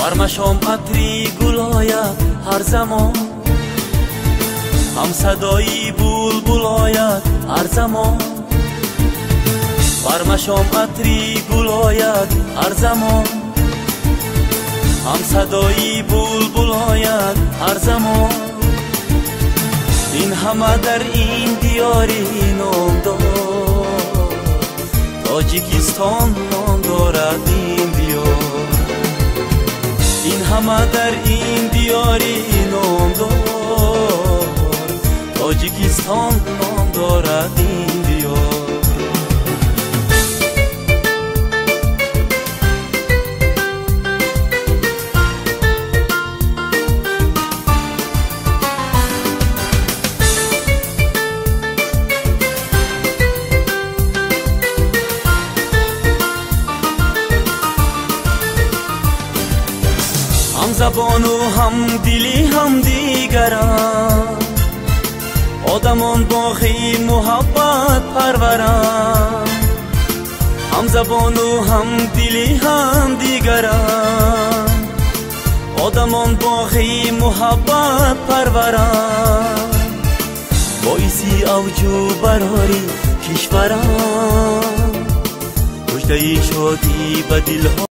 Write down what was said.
برمشام عطری گل آید هر زمان، هم صدایی بلبل آید هر زمان. برمشام عطری گل آید هر زمان، هم صدایی بلبل آید هر زمان. این همه در این دیاری نام دارد، تاجیکستان نام دارد این دیار. این همه در این دیاری نام دارد، تاجیکستان نام دارد این دیار. هم زبان و هم دلی هم دیگران، آدمان باقی محبت پروران. هم زبان و هم دلی هم دیگران، آدمان باقی محبت پروران. باعثی اوجو براری کشوران، مژده شادی به دلها